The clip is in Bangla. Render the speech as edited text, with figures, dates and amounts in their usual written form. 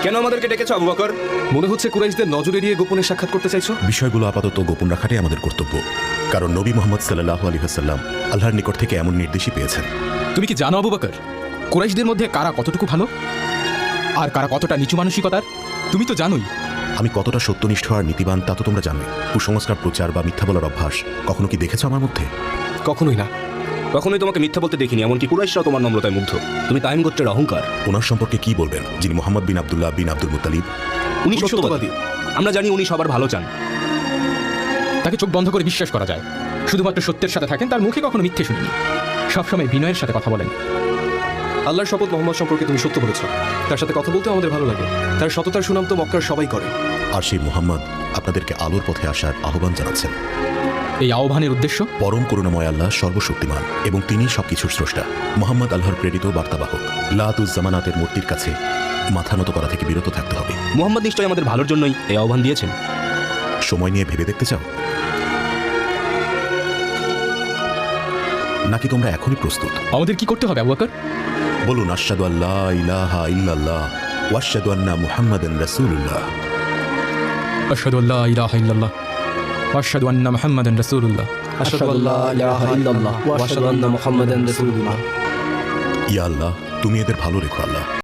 কেন আমাদেরকে ডেকেছো আবু বকর? মনে হচ্ছে কুরাইশদের নজর এড়িয়ে গোপনে সাক্ষাৎ করতে চাইছো। বিষয়গুলো আপাতত গোপন রাখাটাই আমাদের কর্তব্য, কারণ নবী মোহাম্মদ সাল্লাল্লাহু আলাইহি ওয়াসাল্লাম আল্লাহর নিকট থেকে এমন নির্দেশই পেয়েছেন। তুমি কি জানো আবু বকর, কুরাইশদের মধ্যে কারা কতটুকু ভালো আর কারা কতটা নিচু মানসিকতার? তুমি তো জানোই। আমি কতটা সত্যনিষ্ঠ আর নীতিবান তা তো তোমরা জানোই। কুসংস্কার প্রচার বা মিথ্যা বলার অভ্যাস কখনো কি দেখেছো আমার মধ্যে? কখনোই না। কখনোই তোমাকে মিথ্যা বলতে দেখিনি, এমনকি কুরাইশরাও তোমার নম্রতায় মুগ্ধ। তুমি তাইম গোত্রের অহংকার। ওনার সম্পর্কে কি বলবেন, যিনি মোহাম্মদ বিন আব্দুল্লাহ বিন আব্দুল মুত্তালিব? উনি সত্যবাদী। আমরা জানি উনি সবার ভালো চান। তাকে চোখ বন্ধ করে বিশ্বাস করা যায়। শুধুমাত্র সত্যের সাথে থাকেন, তার মুখে কখনো মিথ্যে শুনিনি। সবসময় বিনয়ের সাথে কথা বলেন। আল্লাহর শপথ, মোহাম্মদ সম্পর্কে তুমি সত্য বলেছ। তার সাথে কথা বলতে আমাদের ভালো লাগে। তার সততার সুনাম তো মক্কার সবাই করে। আর সেই মোহাম্মদ আপনাদেরকে আলোর পথে আসার আহ্বান জানাচ্ছেন। এই আহ্বানের উদ্দেশ্য? পরম করুণাময় আল্লাহ সর্বশক্তিমান এবং তিনি সবকিছুর স্রষ্টা। মোহাম্মদ আল্লাহর প্রেরিত বার্তাবাহক। লাতুজ্জামানাতের মূর্তির কাছে মাথা নত করা থেকে বিরত থাকতে হবে। মুহাম্মদ নিশ্চয়ই আমাদের ভালোর জন্যই এই আহ্বান দিয়েছেন। সময় নিয়ে ভেবে দেখতে চাও নাকি তোমরা এখনই প্রস্তুত? আমাদের কি করতে হবে আবু বকর? বলুন, আশহাদু আল্লা ইলাহা ইল্লাল্লাহ ওয়া আশহাদু আন্না মুহাম্মাদান রাসূলুল্লাহ। আশহাদু আল্লা ইলাহা ইল্লাল্লাহ ওয়া আশহাদু আন্না মুহাম্মাদান রাসূলুল্লাহ। আশহাদু আল্লা ইলাহা ইল্লাল্লাহ ওয়া আশহাদু আন্না মুহাম্মাদান রাসূলুল্লাহ। ইয়া আল্লাহ, তুমি এদের ভালো রেখো আল্লাহ।